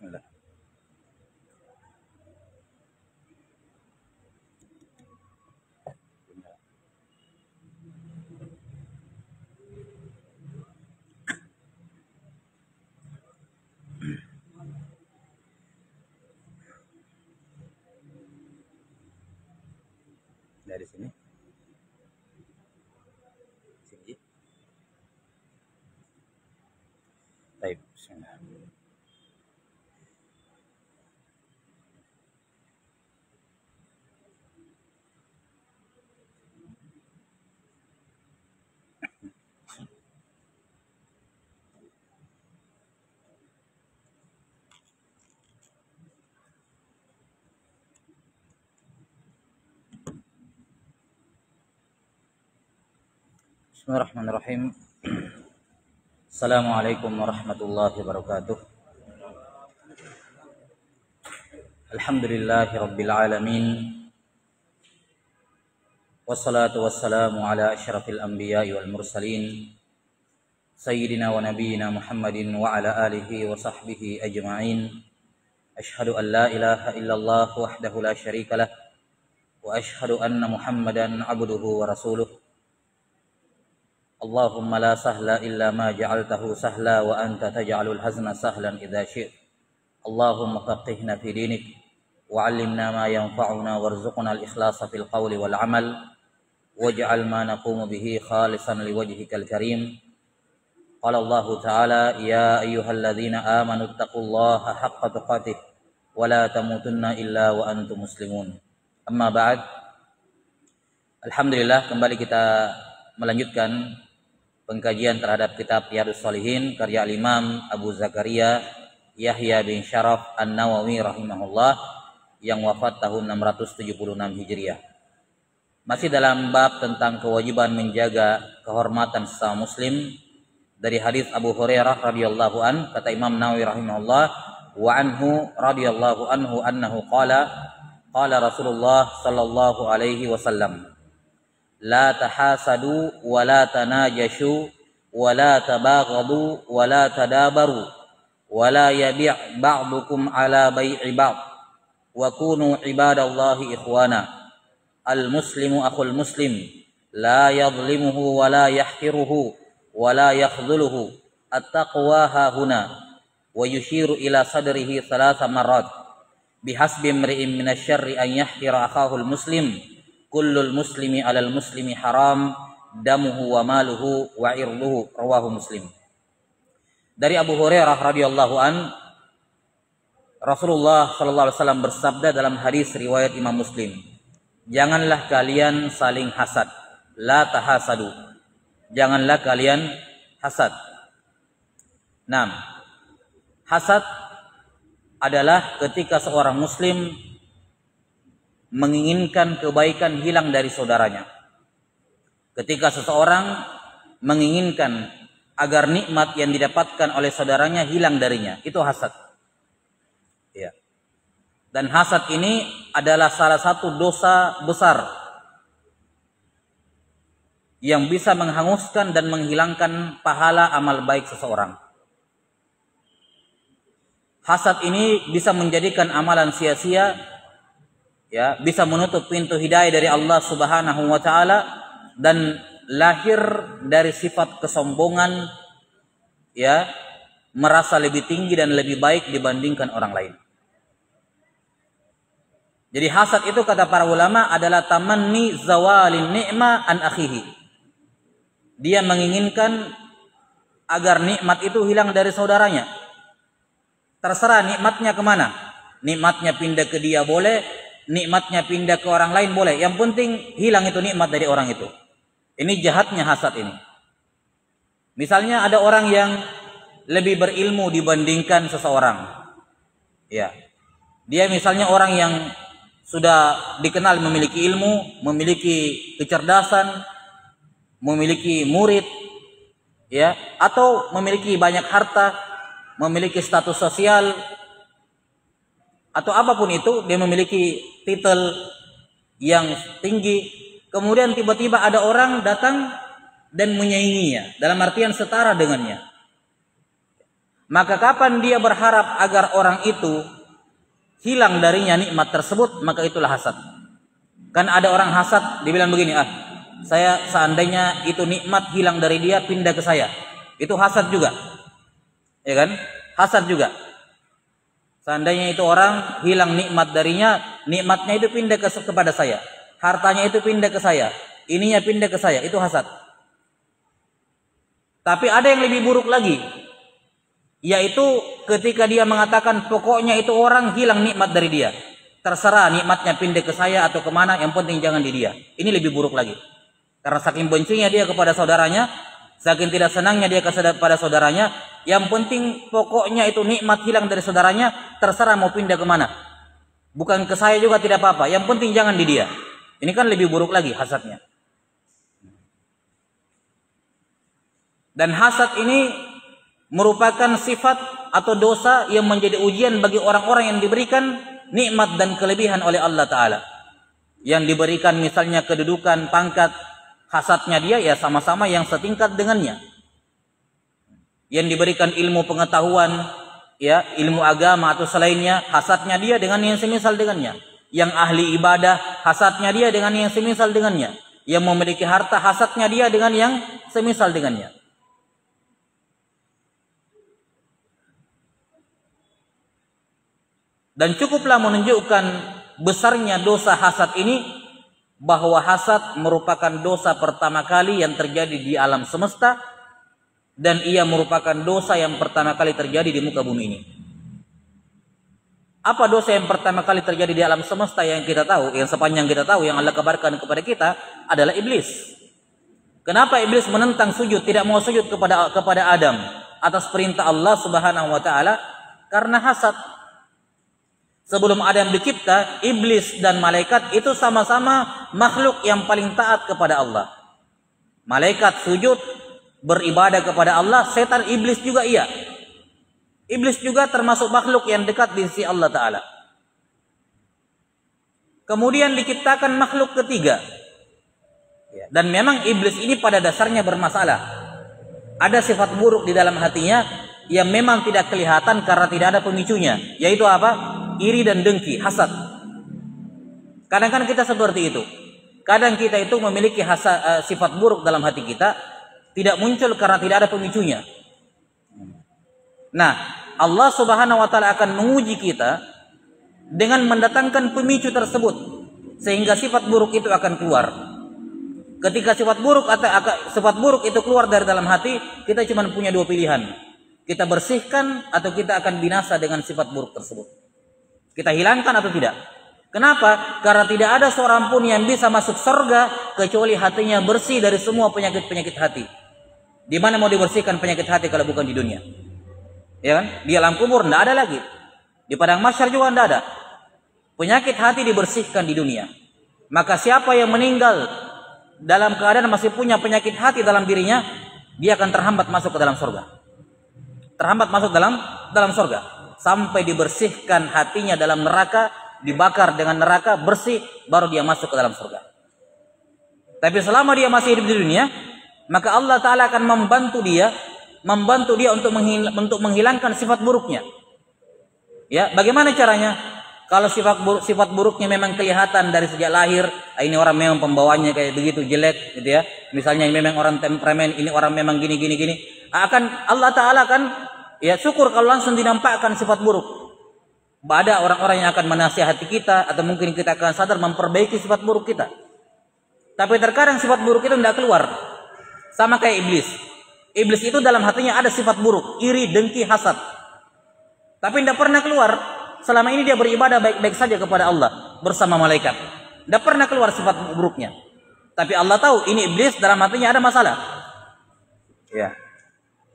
Bismillah. Dari sini. Sini. Baik, bismillah. Bismillahirrahmanirrahim. Assalamualaikum warahmatullahi wabarakatuh. Alhamdulillahi rabbil alamin. Wassalatu wassalamu ala asyrafil anbiya'i wal mursalin sayyidina wa nabiyyina Muhammadin wa ala alihi wa sahbihi ajma'in. Ashhadu an la ilaha illallah wahdahu la syarikalah wa ashhadu anna Muhammadan abduhu wa rasuluh. Allahumma la sahla illa ma ja'altahu sahla wa anta taj'alul hazna sahlan idza syi'ta. Allahumma faqihna fi dinik wa 'allimna ma yanfa'una warzuqna al-ikhlasa fil qawli wal 'amal waj'al ma naqumu bihi khalisan liwajhikal karim. Qala Allah ta'ala ya ayyuhalladzina amanu taqullaha haqqa tuqatih wa la tamutunna illa wa antum muslimun. Amma ba'd. Alhamdulillah, kembali kita melanjutkan pengkajian terhadap kitab Riyadhus Shalihin karya Imam Abu Zakaria Yahya bin Syaraf An-Nawawi rahimahullah yang wafat tahun 676 Hijriah. Masih dalam bab tentang kewajiban menjaga kehormatan sesama muslim dari hadis Abu Hurairah radhiyallahu an, kata Imam Nawawi rahimahullah, wa anhu radhiyallahu anhu annahu qala Rasulullah sallallahu alaihi wasallam, la tahasadu wa la tanajashu wa la tabaghadu wa la tadabaru wa la yabi' ba'dukum ala bai'i ba'd wa kunu ibadallahi ikhwana. Al muslimu akhul muslim la yadhlimuhu wa la yahqiruhu wa la yakhdhuluhu. At-taqwa hahuna wa yushiru ila sadrihi thalatha marrat bihasbi imri'in minasyarri an yahqira akhahul muslim. Kullul muslimi alal muslimi haram damuhu wa maluhu wa irduhu. Rawahu Muslim. Dari Abu Hurairah radhiyallahu an, Rasulullah sallallahu alaihi wasallam bersabda dalam hadis riwayat Imam Muslim, janganlah kalian saling hasad. La tahasadu. Janganlah kalian hasad. 6. Hasad adalah ketika seorang muslim menginginkan kebaikan hilang dari saudaranya. Ketika seseorang menginginkan agar nikmat yang didapatkan oleh saudaranya hilang darinya, itu hasad. Ya. Dan hasad ini adalah salah satu dosa besar yang bisa menghanguskan dan menghilangkan pahala amal baik seseorang. Hasad ini bisa menjadikan amalan sia-sia, ya, bisa menutup pintu hidayah dari Allah Subhanahu wa taala dan lahir dari sifat kesombongan, ya, merasa lebih tinggi dan lebih baik dibandingkan orang lain. Jadi hasad itu kata para ulama adalah tamanni zawalin ni'ma an akhihi. Dia menginginkan agar nikmat itu hilang dari saudaranya. Terserah nikmatnya kemana. Nikmatnya pindah ke dia boleh, nikmatnya pindah ke orang lain boleh. Yang penting hilang itu nikmat dari orang itu. Ini jahatnya hasad ini. Misalnya ada orang yang lebih berilmu dibandingkan seseorang. Ya. Dia misalnya orang yang sudah dikenal memiliki ilmu, memiliki kecerdasan, memiliki murid, ya, atau memiliki banyak harta, memiliki status sosial, atau apapun itu, dia memiliki titel yang tinggi, kemudian tiba-tiba ada orang datang dan menyainginya, dalam artian setara dengannya. maka kapan dia berharap agar orang itu hilang darinya nikmat tersebut, maka itulah hasad. Kan ada orang hasad, dibilang begini, saya seandainya itu nikmat hilang dari dia, pindah ke saya. Itu hasad juga. Ya kan? Hasad juga. Seandainya itu orang hilang nikmat darinya, nikmatnya itu pindah kepada saya. Hartanya itu pindah ke saya. Ininya pindah ke saya. Itu hasad. Tapi ada yang lebih buruk lagi. Yaitu ketika dia mengatakan pokoknya itu orang hilang nikmat dari dia. Terserah nikmatnya pindah ke saya atau kemana, yang penting jangan di dia. Ini lebih buruk lagi. Karena saking bencinya dia kepada saudaranya, saking tidak senangnya dia kepada saudaranya, yang penting pokoknya itu nikmat hilang dari saudaranya, terserah mau pindah kemana. Bukan ke saya juga tidak apa-apa, yang penting jangan di dia. Ini kan lebih buruk lagi hasadnya. Dan hasad ini merupakan sifat atau dosa yang menjadi ujian bagi orang-orang yang diberikan nikmat dan kelebihan oleh Allah Ta'ala. Yang diberikan misalnya kedudukan, pangkat, hasadnya dia ya sama-sama yang setingkat dengannya. Yang diberikan ilmu pengetahuan, ya ilmu agama atau selainnya, hasadnya dia dengan yang semisal dengannya. Yang ahli ibadah, hasadnya dia dengan yang semisal dengannya. Yang memiliki harta, hasadnya dia dengan yang semisal dengannya. Dan cukuplah menunjukkan besarnya dosa hasad ini, bahwa hasad merupakan dosa pertama kali yang terjadi di alam semesta, dan ia merupakan dosa yang pertama kali terjadi di muka bumi ini. Apa dosa yang pertama kali terjadi di alam semesta yang kita tahu, yang sepanjang kita tahu, yang Allah kabarkan kepada kita adalah iblis. Kenapa iblis menentang sujud, tidak mau sujud kepada Adam atas perintah Allah Subhanahu wa taala? Karena hasad. Sebelum Adam dicipta, iblis dan malaikat itu sama-sama makhluk yang paling taat kepada Allah. Malaikat sujud, beribadah kepada Allah, setan iblis juga iya. Iblis juga termasuk makhluk yang dekat di sisi Allah Ta'ala. Kemudian diciptakan makhluk ketiga. Dan memang iblis ini pada dasarnya bermasalah. Ada sifat buruk di dalam hatinya yang memang tidak kelihatan karena tidak ada pemicunya. Yaitu apa? Iri dan dengki, hasad. Kadang-kadang kita seperti itu. Kadang kita itu memiliki sifat buruk dalam hati kita, tidak muncul karena tidak ada pemicunya. Nah, Allah Subhanahu wa taala akan menguji kita dengan mendatangkan pemicu tersebut, sehingga sifat buruk itu akan keluar. Ketika sifat buruk itu keluar dari dalam hati, kita cuma punya dua pilihan. Kita bersihkan atau kita akan binasa dengan sifat buruk tersebut. Kita hilangkan atau tidak? Kenapa? Karena tidak ada seorang pun yang bisa masuk surga kecuali hatinya bersih dari semua penyakit-penyakit hati. Di mana mau dibersihkan penyakit hati kalau bukan di dunia? Ya kan? Di alam kubur tidak ada lagi. Di padang mahsyar juga tidak ada. Penyakit hati dibersihkan di dunia. Maka siapa yang meninggal dalam keadaan masih punya penyakit hati dalam dirinya, dia akan terhambat masuk ke dalam surga. Terhambat masuk dalam surga. Sampai dibersihkan hatinya dalam neraka, dibakar dengan neraka, bersih, baru dia masuk ke dalam surga. Tapi selama dia masih hidup di dunia, maka Allah Ta'ala akan membantu dia untuk menghilangkan sifat buruknya. Ya, bagaimana caranya? Kalau sifat buruknya memang kelihatan dari sejak lahir, ini orang memang pembawanya kayak begitu jelek, gitu ya. Misalnya memang orang temperamen, ini orang memang gini. Akan Allah Ta'ala kan ya syukur kalau langsung dinampakkan sifat buruk. Ada orang-orang yang akan menasihati kita, atau mungkin kita akan sadar memperbaiki sifat buruk kita. Tapi terkadang sifat buruk itu tidak keluar. Sama kayak iblis. Iblis itu dalam hatinya ada sifat buruk, iri, dengki, hasad. Tapi tidak pernah keluar. Selama ini dia beribadah baik-baik saja kepada Allah bersama malaikat. Tidak pernah keluar sifat buruknya. Tapi Allah tahu ini iblis dalam hatinya ada masalah. Ya.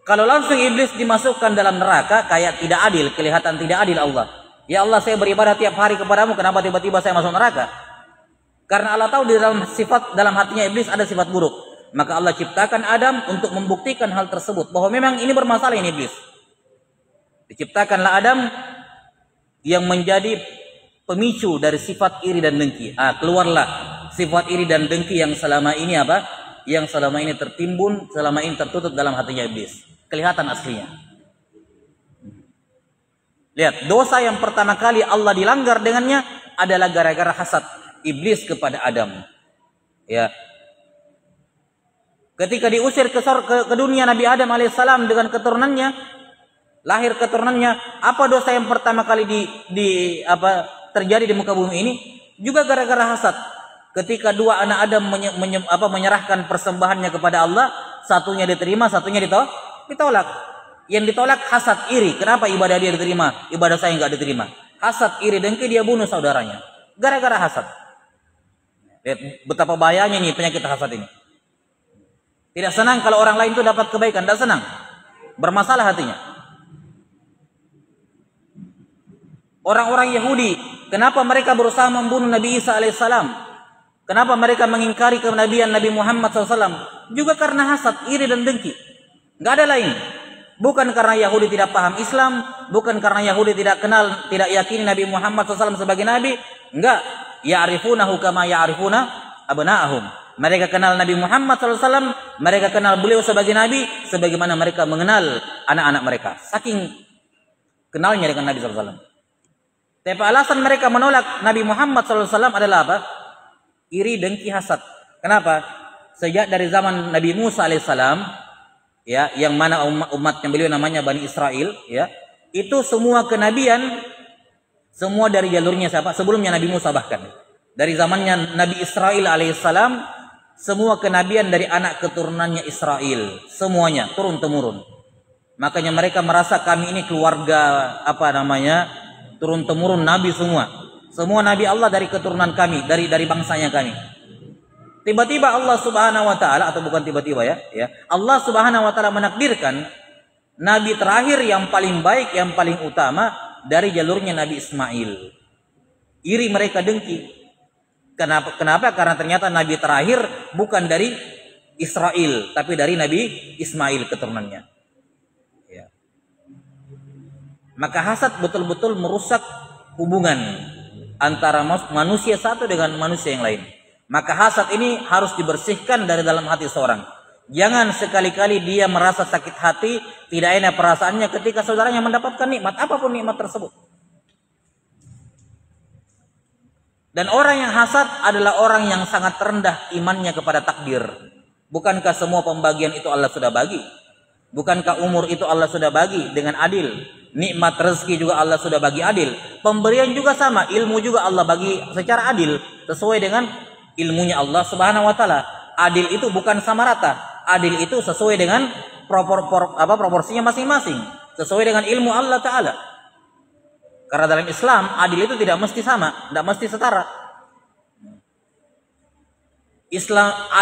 Kalau langsung iblis dimasukkan dalam neraka, kayak tidak adil, kelihatan tidak adil Allah. Ya Allah, saya beribadah tiap hari kepadamu, kenapa tiba-tiba saya masuk neraka? Karena Allah tahu di dalam hatinya iblis ada sifat buruk. Maka Allah ciptakan Adam untuk membuktikan hal tersebut, bahwa memang ini bermasalah ini iblis. Diciptakanlah Adam yang menjadi pemicu dari sifat iri dan dengki. Keluarlah sifat iri dan dengki yang selama ini apa? Yang selama ini tertimbun, selama ini tertutup dalam hatinya iblis. Kelihatan aslinya. Lihat, dosa yang pertama kali Allah dilanggar dengannya adalah gara-gara hasad iblis kepada Adam. Ya. Ketika diusir ke dunia Nabi Adam alaihissalam dengan keturunannya, lahir keturunannya, apa dosa yang pertama kali terjadi di muka bumi ini? Juga gara-gara hasad. Ketika dua anak Adam menyerahkan persembahannya kepada Allah, satunya diterima, satunya ditolak. Yang ditolak hasad, iri. Kenapa ibadah dia diterima, ibadah saya nggak diterima? Hasad, iri, dengki, dia bunuh saudaranya. Gara-gara hasad. Lihat betapa bahayanya nih penyakit hasad ini. Tidak senang kalau orang lain itu dapat kebaikan, tidak senang. Bermasalah hatinya. Orang-orang Yahudi, kenapa mereka berusaha membunuh Nabi Isa alaihissalam? Kenapa mereka mengingkari kenabian Nabi Muhammad SAW? Juga karena hasad, iri, dan dengki. Nggak ada lain. Bukan karena Yahudi tidak paham Islam, bukan karena Yahudi tidak kenal, tidak yakini Nabi Muhammad SAW sebagai Nabi. Enggak. Ya'rifunahu kama ya'rifuna abna'ahum. Mereka kenal Nabi Muhammad SAW, mereka kenal beliau sebagai Nabi, sebagaimana mereka mengenal anak-anak mereka. Saking kenalnya dengan Nabi SAW. Tapi alasan mereka menolak Nabi Muhammad SAW adalah apa? Iri, dengki, hasad. Kenapa? Sejak dari zaman Nabi Musa alaihissalam, ya, yang mana umatnya beliau namanya Bani Israel, ya, itu semua kenabian, semua dari jalurnya siapa? Sebelumnya Nabi Musa bahkan. Dari zamannya Nabi Israel alaihissalam, semua kenabian dari anak keturunannya Israel, semuanya turun-temurun. Makanya mereka merasa kami ini keluarga turun-temurun nabi semua. Semua nabi Allah dari keturunan kami, dari bangsanya kami. Tiba-tiba Allah Subhanahu wa taala, atau bukan tiba-tiba ya, Allah Subhanahu wa taala menakdirkan nabi terakhir yang paling baik, yang paling utama dari jalurnya Nabi Ismail. Iri mereka, dengki. Kenapa? Karena ternyata nabi terakhir bukan dari Israel, tapi dari Nabi Ismail keturunannya. Ya. Maka hasad betul-betul merusak hubungan antara manusia satu dengan manusia yang lain. Maka hasad ini harus dibersihkan dari dalam hati seorang. Jangan sekali-kali dia merasa sakit hati, tidak enak perasaannya ketika saudaranya mendapatkan nikmat, apapun nikmat tersebut. Dan orang yang hasad adalah orang yang sangat rendah imannya kepada takdir. Bukankah semua pembagian itu Allah sudah bagi? Bukankah umur itu Allah sudah bagi dengan adil? Nikmat rezeki juga Allah sudah bagi adil. Pemberian juga sama, ilmu juga Allah bagi secara adil, sesuai dengan ilmunya Allah Subhanahu wa taala. Adil itu bukan sama rata. Adil itu sesuai dengan proporsinya masing-masing, sesuai dengan ilmu Allah taala. Karena dalam Islam adil itu tidak mesti sama, tidak mesti setara.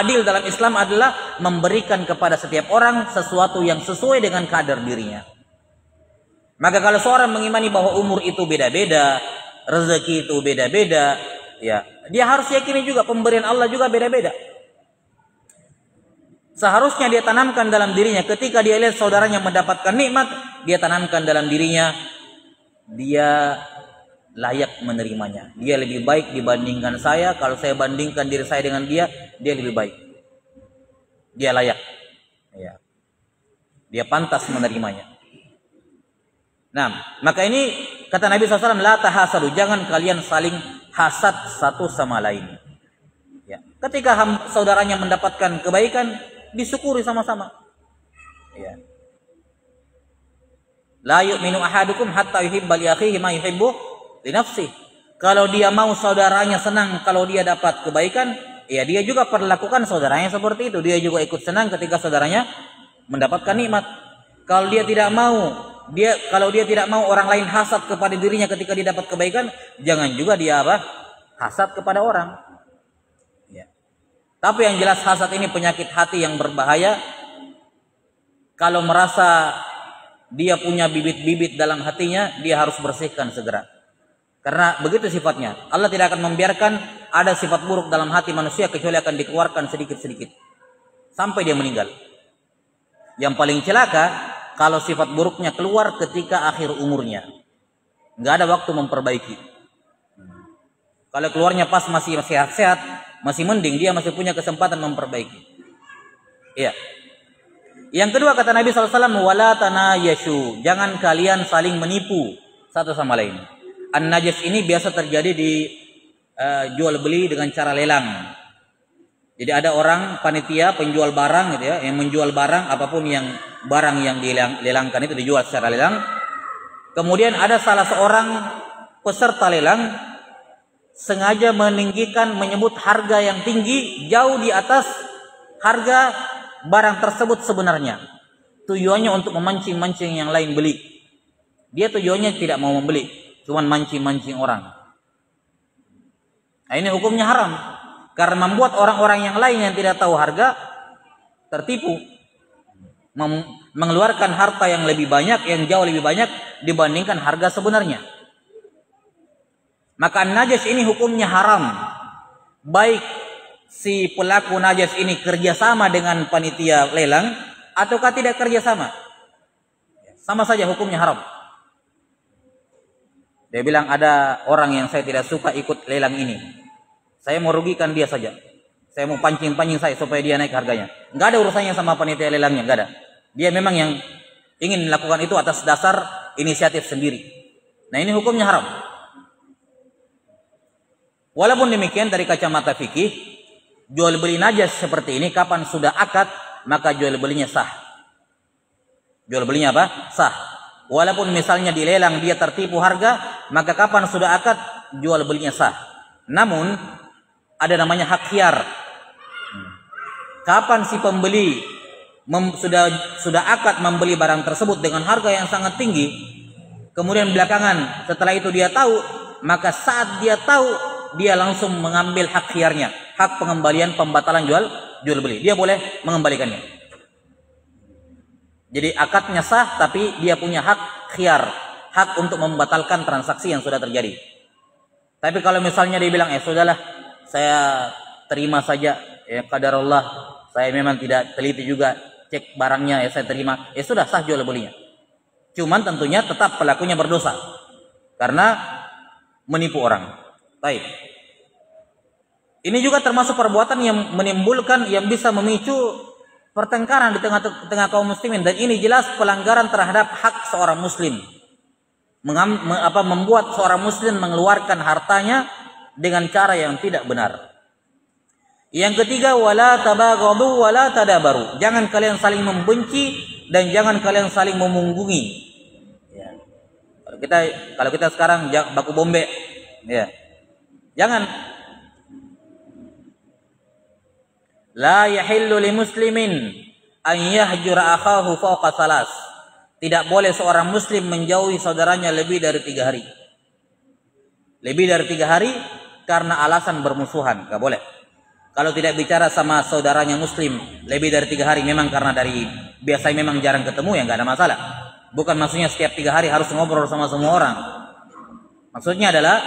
Adil dalam Islam adalah memberikan kepada setiap orang sesuatu yang sesuai dengan kadar dirinya. Maka kalau seorang mengimani bahwa umur itu beda-beda, rezeki itu beda-beda, ya, dia harus yakini juga pemberian Allah juga beda-beda. Seharusnya dia tanamkan dalam dirinya ketika dia lihat saudaranya mendapatkan nikmat, dia tanamkan dalam dirinya dia layak menerimanya. Dia lebih baik dibandingkan saya. Kalau saya bandingkan diri saya dengan dia lebih baik. Dia layak. Ya. Dia pantas menerimanya. Nah, maka ini kata Nabi SAW, la tahasadu, jangan kalian saling hasad satu sama lain. Ya. Ketika saudaranya mendapatkan kebaikan, disyukuri sama-sama. Ya. La yu'minu ahadukum hatta yuhibba li akhihi ma yuhibbu li nafsihi. Kalau dia mau saudaranya senang kalau dia dapat kebaikan, ya dia juga perlakukan saudaranya seperti itu. Dia juga ikut senang ketika saudaranya mendapatkan nikmat. Kalau dia tidak mau orang lain hasad kepada dirinya ketika dia dapat kebaikan, jangan juga dia hasad kepada orang. Ya. Tapi yang jelas hasad ini penyakit hati yang berbahaya. Kalau merasa dia punya bibit-bibit dalam hatinya, dia harus bersihkan segera. Karena begitu sifatnya. Allah tidak akan membiarkan ada sifat buruk dalam hati manusia kecuali akan dikeluarkan sedikit-sedikit sampai dia meninggal. Yang paling celaka kalau sifat buruknya keluar ketika akhir umurnya, nggak ada waktu memperbaiki. Kalau keluarnya pas masih sehat-sehat, masih mending, dia masih punya kesempatan memperbaiki. Iya. Yang kedua kata Nabi SAW, wala tanayashu, jangan kalian saling menipu, satu sama lain. An-najas ini biasa terjadi di jual beli dengan cara lelang. Jadi ada orang panitia penjual barang gitu ya, yang menjual barang apapun yang barang yang dilelangkan itu dijual secara lelang. Kemudian ada salah seorang peserta lelang sengaja meninggikan, menyebut harga yang tinggi jauh di atas harga barang tersebut sebenarnya. Tujuannya untuk memancing-mancing yang lain beli. Dia tujuannya tidak mau membeli, cuman mancing-mancing orang. Nah, ini hukumnya haram karena membuat orang-orang yang lain yang tidak tahu harga tertipu, mengeluarkan harta yang lebih banyak, yang jauh lebih banyak dibandingkan harga sebenarnya. Maka najas ini hukumnya haram, baik si pelaku najas ini kerjasama dengan panitia lelang ataukah tidak kerjasama, sama saja hukumnya haram. Dia bilang ada orang yang saya tidak suka ikut lelang ini, saya mau rugikan dia saja, saya mau pancing-pancing saya supaya dia naik harganya. Nggak ada urusannya sama panitia lelangnya, nggak ada. Dia memang yang ingin melakukan itu atas dasar inisiatif sendiri. Nah, ini hukumnya haram. Walaupun demikian dari kacamata fikih, jual beli najas seperti ini kapan sudah akad maka jual belinya sah. Jual belinya apa? Sah. Walaupun misalnya dilelang dia tertipu harga, maka kapan sudah akad jual belinya sah. Namun ada namanya hak khiyar. Kapan si pembeli sudah akad membeli barang tersebut dengan harga yang sangat tinggi, kemudian belakangan setelah itu dia tahu, maka saat dia tahu dia langsung mengambil hak khiyarnya, hak pengembalian pembatalan jual beli. Dia boleh mengembalikannya. Jadi akadnya sah, tapi dia punya hak khiyar, hak untuk membatalkan transaksi yang sudah terjadi. Tapi kalau misalnya dia bilang, sudahlah, saya terima saja, ya qadarullah, saya memang tidak teliti juga cek barangnya, saya terima, sudah sah jual belinya. Cuman tentunya tetap pelakunya berdosa karena menipu orang. Baik. Ini juga termasuk perbuatan yang menimbulkan, yang bisa memicu pertengkaran di tengah kaum muslimin, dan ini jelas pelanggaran terhadap hak seorang muslim. Membuat seorang muslim mengeluarkan hartanya dengan cara yang tidak benar. Yang ketiga, wala tabaghadu wala tadabaru. Jangan kalian saling membenci dan jangan kalian saling memunggungi. Ya. Kalau kita sekarang baku bombe, ya. Jangan. La yahillu li muslimin an yahjura akhahu fawqa salas. Tidak boleh seorang muslim menjauhi saudaranya lebih dari 3 hari. Lebih dari 3 hari karena alasan bermusuhan, enggak boleh. Kalau tidak bicara sama saudaranya muslim lebih dari 3 hari, memang karena dari biasanya memang jarang ketemu, ya enggak ada masalah. Bukan maksudnya setiap 3 hari harus ngobrol sama semua orang. Maksudnya adalah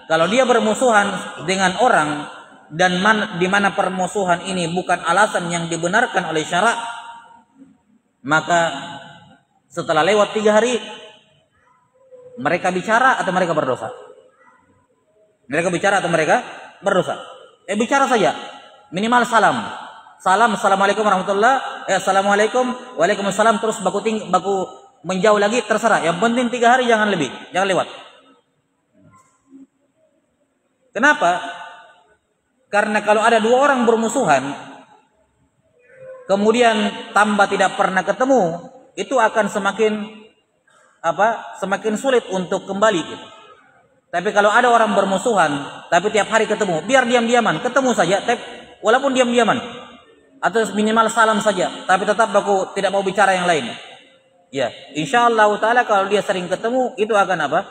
kalau dia bermusuhan dengan orang dan di mana permusuhan ini bukan alasan yang dibenarkan oleh syarak, maka setelah lewat 3 hari mereka bicara atau mereka berdosa? Mereka bicara atau mereka berdosa? Bicara saja, minimal salam. Salam, assalamualaikum warahmatullah. Assalamualaikum, waalaikumsalam. Terus baku menjauh lagi, terserah. Yang penting 3 hari, jangan lebih, jangan lewat. Kenapa? Karena kalau ada 2 orang bermusuhan, kemudian tambah tidak pernah ketemu, itu akan semakin sulit untuk kembali gitu. Tapi kalau ada orang bermusuhan, tapi tiap hari ketemu, biar diam-diaman, ketemu saja, walaupun diam-diaman, atau minimal salam saja, tapi tetap tidak mau bicara yang lain. Ya, insyaallah taala kalau dia sering ketemu, itu akan apa?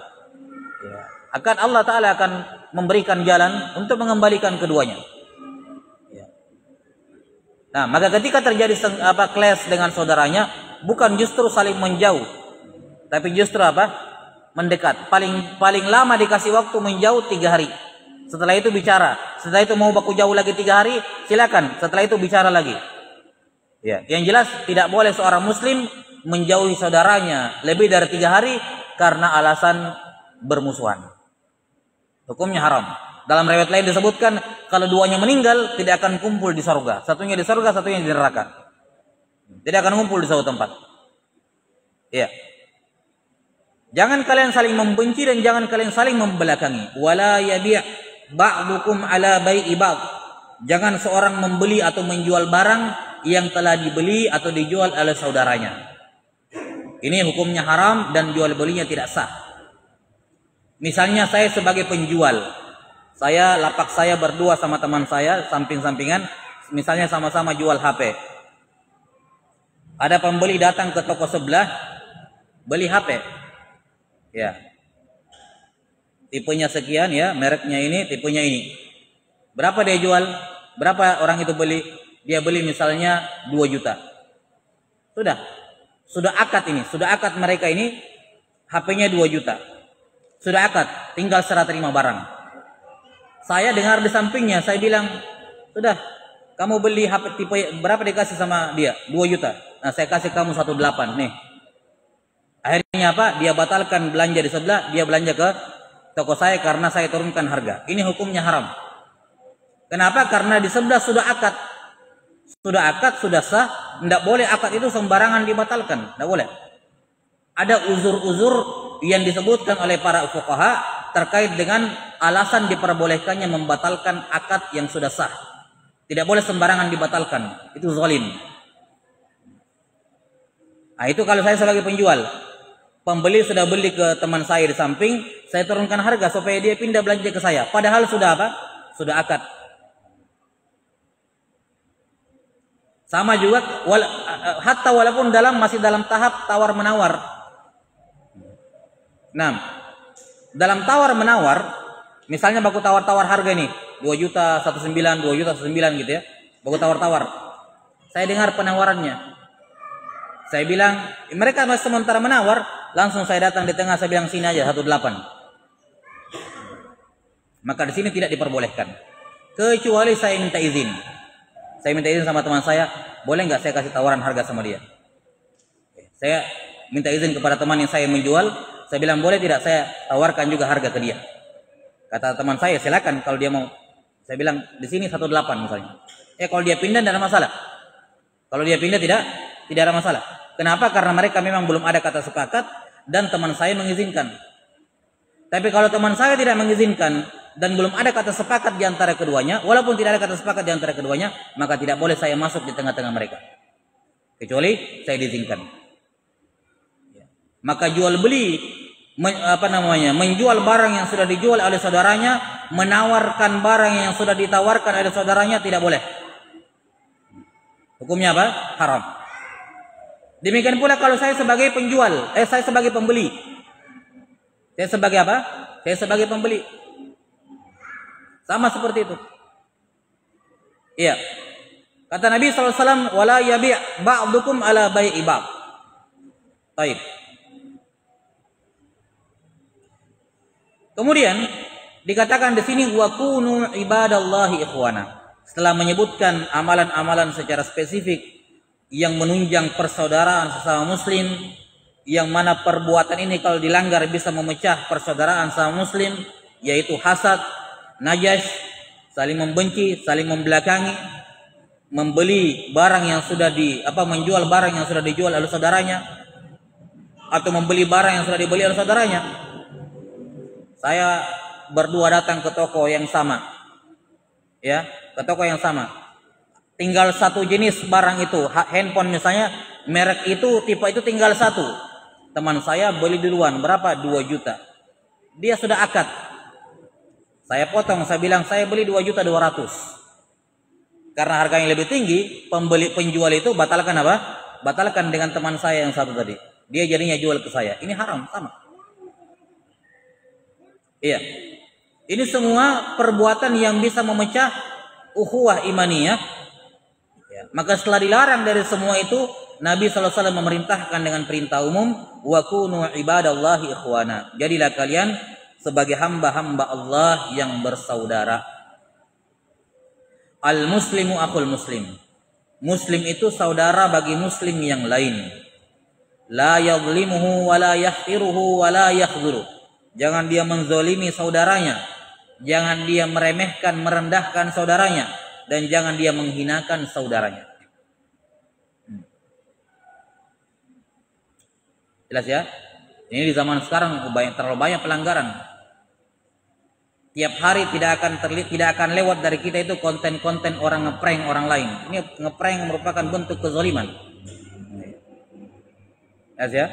Ya, akan Allah taala akan memberikan jalan untuk mengembalikan keduanya. Ya. Nah, maka ketika terjadi clash dengan saudaranya, bukan justru saling menjauh, tapi justru mendekat. Paling lama dikasih waktu menjauh 3 hari. Setelah itu bicara. Setelah itu mau baku jauh lagi 3 hari, silakan. Setelah itu bicara lagi. Ya, yang jelas tidak boleh seorang muslim menjauhi saudaranya lebih dari 3 hari karena alasan bermusuhan. Hukumnya haram. Dalam riwayat lain disebutkan kalau 2-nya meninggal tidak akan kumpul di surga. Satunya di surga, satunya di neraka. Tidak akan kumpul di suatu tempat. Iya. Jangan kalian saling membenci dan jangan kalian saling membelakangi. Wala yabi' ba'dukum ala bai'i ba'd. Jangan seorang membeli atau menjual barang yang telah dibeli atau dijual oleh saudaranya. Ini hukumnya haram dan jual belinya tidak sah. Misalnya saya sebagai penjual, lapak saya berdua sama teman saya samping-sampingan, misalnya sama-sama jual HP. Ada pembeli datang ke toko sebelah beli HP. Ya. Tipenya sekian ya, mereknya ini, tipenya ini. Berapa dia jual? Berapa orang itu beli? Dia beli misalnya 2 juta. Sudah akad ini, sudah akad mereka ini HP-nya 2 juta. Sudah akad, tinggal serah terima barang. Saya dengar di sampingnya, saya bilang, "Sudah, kamu beli HP tipe berapa dikasih sama dia? 2 juta. Nah, saya kasih kamu 1,8 nih." Akhirnya apa? Dia batalkan belanja di sebelah, dia belanja ke toko saya karena saya turunkan harga. Ini hukumnya haram. Kenapa? Karena di sebelah sudah akad. Sudah akad, sudah sah. Tidak boleh akad itu sembarangan dibatalkan. Tidak boleh. Ada uzur-uzur yang disebutkan oleh para fuqaha terkait dengan alasan diperbolehkannya membatalkan akad yang sudah sah. Tidak boleh sembarangan dibatalkan. Itu zalim. Nah, itu kalau saya sebagai penjual. Pembeli sudah beli ke teman saya di samping, saya turunkan harga supaya dia pindah belanja ke saya. Padahal sudah apa? Sudah akad. Sama juga hatta walaupun masih dalam tahap tawar menawar. Nah, dalam tawar menawar, misalnya baku tawar-tawar harga nih, 2 juta 1,9, 2 juta 1,9 gitu ya. Baku tawar-tawar. Saya dengar penawarannya. Saya bilang, mereka masih sementara menawar, langsung saya datang di tengah, saya bilang sini aja 1,8. Maka di sini tidak diperbolehkan. Kecuali saya minta izin. Saya minta izin sama teman saya, boleh nggak saya kasih tawaran harga sama dia? Saya minta izin kepada teman yang saya menjual, saya bilang boleh tidak saya tawarkan juga harga ke dia. Kata teman saya, silakan kalau dia mau. Saya bilang di sini 1,8 misalnya. Kalau dia pindah tidak ada masalah. Kalau dia pindah tidak ada masalah. Kenapa? Karena mereka memang belum ada kata sepakat dan teman saya mengizinkan. Tapi kalau teman saya tidak mengizinkan dan belum ada kata sepakat di antara keduanya, walaupun tidak ada kata sepakat di antara keduanya, maka tidak boleh saya masuk di tengah-tengah mereka. Kecuali saya diizinkan. Maka jual beli menjual barang yang sudah dijual oleh saudaranya, menawarkan barang yang sudah ditawarkan oleh saudaranya tidak boleh. Hukumnya apa? Haram. Demikian pula kalau saya sebagai penjual, saya sebagai pembeli. Saya sebagai apa? Saya sebagai pembeli. Sama seperti itu. Iya. Kata Nabi SAW, "Wala yabi' ba'dukum ala bai'i ba'd." Baik. Kemudian dikatakan di sini wa kunu ibadallahi ikhwana. Setelah menyebutkan amalan-amalan secara spesifik yang menunjang persaudaraan sesama muslim, yang mana perbuatan ini kalau dilanggar bisa memecah persaudaraan sesama muslim, yaitu hasad, najash, saling membenci, saling membelakangi, membeli barang yang sudah menjual barang yang sudah dijual oleh saudaranya, atau membeli barang yang sudah dibeli oleh saudaranya. Saya berdua datang ke toko yang sama, ya, ke toko yang sama. Tinggal satu jenis barang itu, handphone misalnya, merek itu, tipe itu tinggal satu. Teman saya beli duluan, berapa? 2 juta. Dia sudah akad. Saya potong, saya bilang saya beli 2.200.000. Karena harganya lebih tinggi, penjual itu batalkan apa? Batalkan dengan teman saya yang satu tadi. Dia jadinya jual ke saya. Ini haram, sama. Iya. Ini semua perbuatan yang bisa memecah ukhuwah imaniyah. Ya. Maka setelah dilarang dari semua itu, Nabi SAW memerintahkan dengan perintah umum, wa kunu ibadallahi ikhwana. Jadilah kalian sebagai hamba-hamba Allah yang bersaudara. Al-muslimu akhul muslim. Muslim itu saudara bagi muslim yang lain. La yadhlimuhu wa la yahqiruhu wa la yakhdhuru. Jangan dia menzolimi saudaranya. Jangan dia meremehkan, merendahkan saudaranya. Dan jangan dia menghinakan saudaranya. Jelas ya? Ini di zaman sekarang terlalu banyak pelanggaran. Tiap hari tidak akan lewat dari kita itu konten-konten orang ngeprank orang lain. Ini ngeprank merupakan bentuk kezaliman. Ya.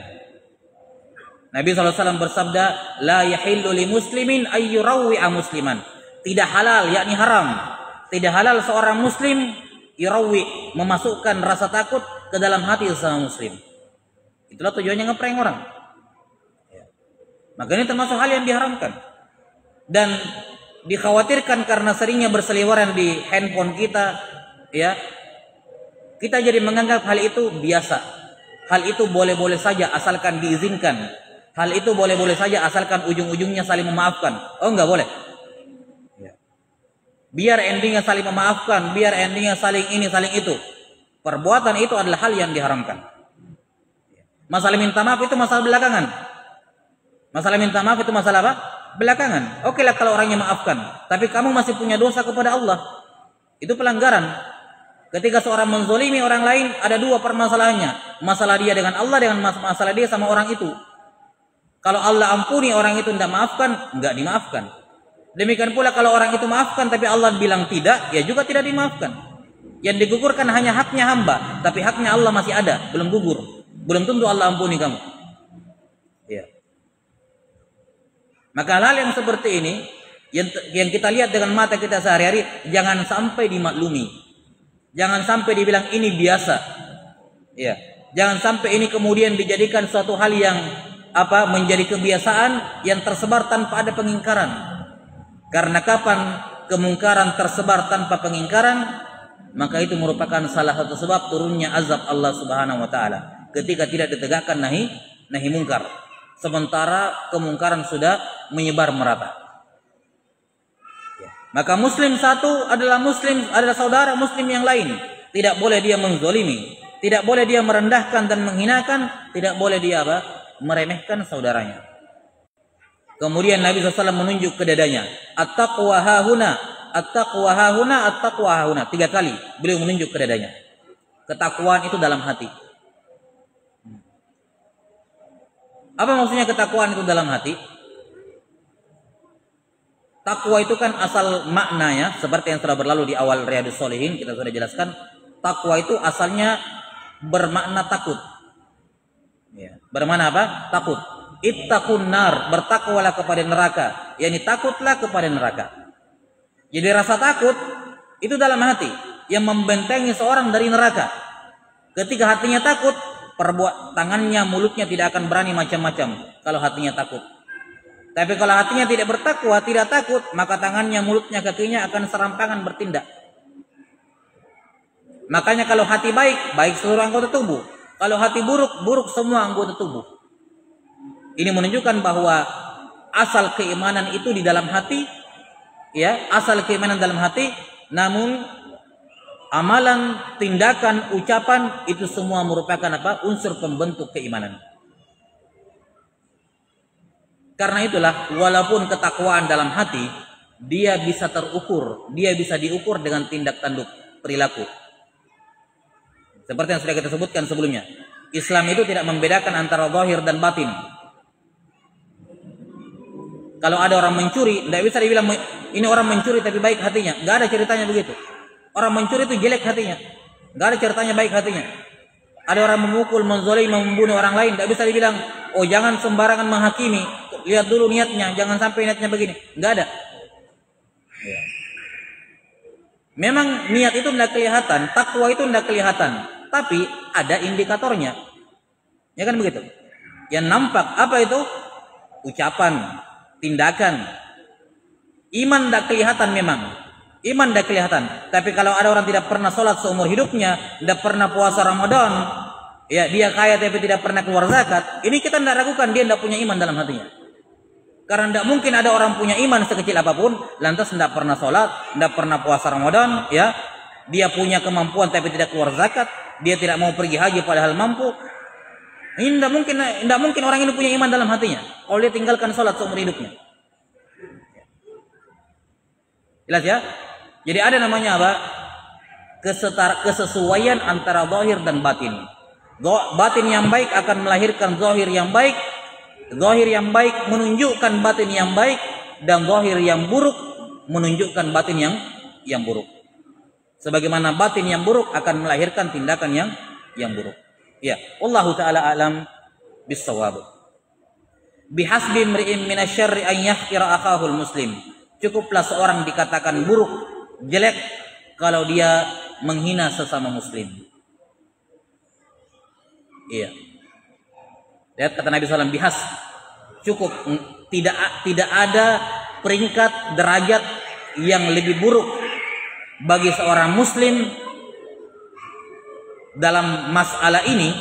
Nabi SAW bersabda, la yahillu li muslimin ayyurawwi'a musliman. Tidak halal, yakni haram. Tidak halal seorang muslim yurawwi, memasukkan rasa takut ke dalam hati sesama muslim. Itulah tujuannya ngeprank orang. Maka ini termasuk hal yang diharamkan. Dan dikhawatirkan karena seringnya berseliweran di handphone kita, ya. Kita jadi menganggap hal itu biasa. Hal itu boleh-boleh saja asalkan diizinkan. Hal itu boleh-boleh saja asalkan ujung-ujungnya saling memaafkan. Oh, enggak boleh. Biar endingnya saling memaafkan, biar endingnya saling ini, saling itu. Perbuatan itu adalah hal yang diharamkan. Masalah minta maaf itu masalah belakangan. Masalah minta maaf itu masalah apa? Belakangan. Oke lah kalau orangnya maafkan. Tapi kamu masih punya dosa kepada Allah. Itu pelanggaran. Ketika seorang menzolimi orang lain, ada dua permasalahannya. Masalah dia dengan Allah, dengan masalah dia sama orang itu. Kalau Allah ampuni orang itu tidak maafkan, enggak dimaafkan. Demikian pula kalau orang itu maafkan tapi Allah bilang tidak, ya juga tidak dimaafkan. Yang digugurkan hanya haknya hamba, tapi haknya Allah masih ada, belum gugur. Belum tentu Allah ampuni kamu. Ya. Maka hal yang seperti ini yang kita lihat dengan mata kita sehari-hari jangan sampai dimaklumi. Jangan sampai dibilang ini biasa. Ya. Jangan sampai ini kemudian dijadikan suatu hal yang menjadi kebiasaan yang tersebar tanpa ada pengingkaran. Karena kapan kemungkaran tersebar tanpa pengingkaran, maka itu merupakan salah satu sebab turunnya azab Allah Subhanahu wa taala ketika tidak ditegakkan nahi mungkar. Sementara kemungkaran sudah menyebar merata. Maka muslim satu adalah saudara muslim yang lain. Tidak boleh dia menzolimi, tidak boleh dia merendahkan dan menghinakan, tidak boleh dia meremehkan saudaranya. Kemudian Nabi SAW menunjuk ke dadanya. At-taqwa hahuna, at-taqwa hahuna, at-taqwa hahuna. 3 kali beliau menunjuk ke dadanya. Ketakwaan itu dalam hati. Apa maksudnya ketakwaan itu dalam hati? Takwa itu kan asal maknanya, seperti yang sudah berlalu di awal Riyadhus Shalihin, kita sudah jelaskan. Takwa itu asalnya bermakna takut. Ya, bermakna apa? Takut. Ittaqun nar, bertakwalah kepada neraka, yakni takutlah kepada neraka. Jadi rasa takut itu dalam hati yang membentengi seorang dari neraka. Ketika hatinya takut, tangannya, mulutnya tidak akan berani macam-macam kalau hatinya takut. Tapi kalau hatinya tidak bertakwa, tidak takut, maka tangannya, mulutnya, kakinya akan serampangan bertindak. Makanya kalau hati baik, baik seluruh anggota tubuh. Kalau hati buruk, buruk semua anggota tubuh. Ini menunjukkan bahwa asal keimanan itu di dalam hati, ya, asal keimanan dalam hati, namun amalan, tindakan, ucapan itu semua merupakan unsur pembentuk keimanan. Karena itulah walaupun ketakwaan dalam hati, dia bisa terukur, dia bisa diukur dengan tindak tanduk perilaku. Seperti yang sudah kita sebutkan sebelumnya, Islam itu tidak membedakan antara zahir dan batin. Kalau ada orang mencuri, tidak bisa dibilang ini orang mencuri tapi baik hatinya. Nggak ada ceritanya begitu. Orang mencuri itu jelek hatinya. Nggak ada ceritanya baik hatinya. Ada orang memukul, menzalimi, membunuh orang lain, tidak bisa dibilang, oh jangan sembarangan menghakimi. Lihat dulu niatnya, jangan sampai niatnya begini. Nggak ada. Memang niat itu tidak kelihatan, takwa itu tidak kelihatan, tapi ada indikatornya. Ya kan begitu? Yang nampak apa itu? Ucapan, tindakan. Iman tidak kelihatan memang. Iman tidak kelihatan. Tapi kalau ada orang tidak pernah sholat seumur hidupnya, tidak pernah puasa Ramadan, ya dia kaya tapi tidak pernah keluar zakat, ini kita tidak ragukan dia tidak punya iman dalam hatinya. Karena tidak mungkin ada orang punya iman sekecil apapun, lantas tidak pernah sholat, tidak pernah puasa Ramadan, ya dia punya kemampuan tapi tidak keluar zakat, dia tidak mau pergi haji padahal mampu. Ini tidak mungkin orang ini punya iman dalam hatinya kalau dia tinggalkan sholat seumur hidupnya. Jelas ya? Jadi ada namanya apa? Kesesuaian antara zahir dan batin. Batin yang baik akan melahirkan zahir yang baik. Zahir yang baik menunjukkan batin yang baik, dan zahir yang buruk menunjukkan batin yang buruk. Sebagaimana batin yang buruk akan melahirkan tindakan yang buruk. Ya, wallahu taala alam bis-shawab. Bihasbi imri'in minasyarri an yahqira akhahul muslim. Cukuplah seorang dikatakan buruk, jelek kalau dia menghina sesama muslim. Iya. Lihat kata Nabi SAW, bihas, cukup, tidak ada peringkat derajat yang lebih buruk bagi seorang muslim dalam masalah ini,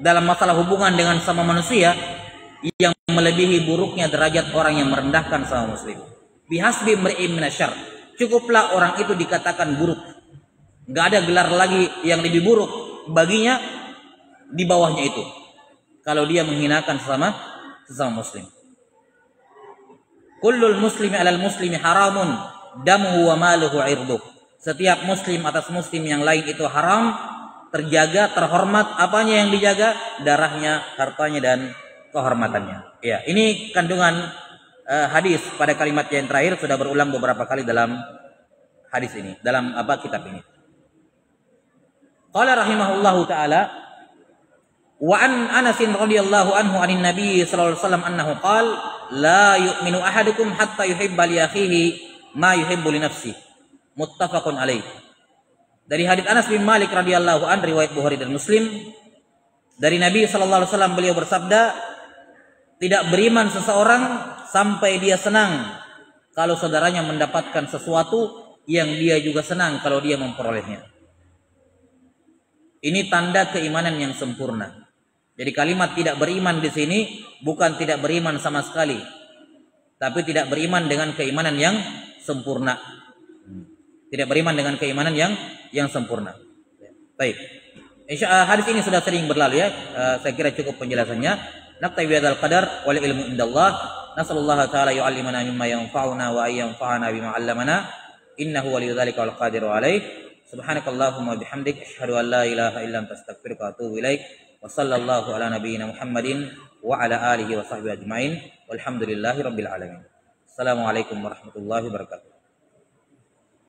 dalam masalah hubungan dengan sama manusia, yang melebihi buruknya derajat orang yang merendahkan sama muslim. Bihasbi imri'in minasyarr, cukuplah orang itu dikatakan buruk, gak ada gelar lagi yang lebih buruk baginya di bawahnya itu, kalau dia menghinakan sesama muslim. Kullul muslimi alal muslimi haramun damuhu wa maluhu irduh. Setiap muslim atas muslim yang lain itu haram, terjaga, terhormat. Apanya yang dijaga? Darahnya, hartanya, dan kehormatannya. Ya, ini kandungan hadis pada kalimat yang terakhir sudah berulang beberapa kali dalam hadis ini, dalam kitab ini. Qala rahimahullahu taala, wa an Anas radhiyallahu anhu anin Nabi sallallahu alaihi wasallam annahu qala la yu'minu ahadukum hatta yuhibba li akhihi ma yuhibbu li nafsihi. Muttafaqun alaih. Dari hadits Anas bin Malik radhiyallahu an, riwayat Bukhari dan Muslim, dari Nabi sallallahu alaihi wasallam, beliau bersabda, tidak beriman seseorang sampai dia senang kalau saudaranya mendapatkan sesuatu yang dia juga senang kalau dia memperolehnya. Ini tanda keimanan yang sempurna. Jadi kalimat tidak beriman di sini bukan tidak beriman sama sekali, tapi tidak beriman dengan keimanan yang sempurna. Tidak beriman dengan keimanan yang sempurna. Baik. Hadis ini sudah sering berlalu ya. Saya kira cukup penjelasannya. Naktabi bihadzal qadar wal ilmu indallah. Nasallallahu taala yu'allimana mimma yanfa'una wa ayyanfa'ana bima 'allamana. Innahu waliyyu dzalika wal qadiru alaih. Subhanakallahumma bihamdik asyhadu an la ilaha illa anta astaghfiruka wa atubu ilaik. Wa sallallahu ala nabiyyina Muhammadin wa ala alihi wa sahbihi ajmain. Walhamdulillahi rabbil alamin. Assalamualaikum warahmatullahi wabarakatuh.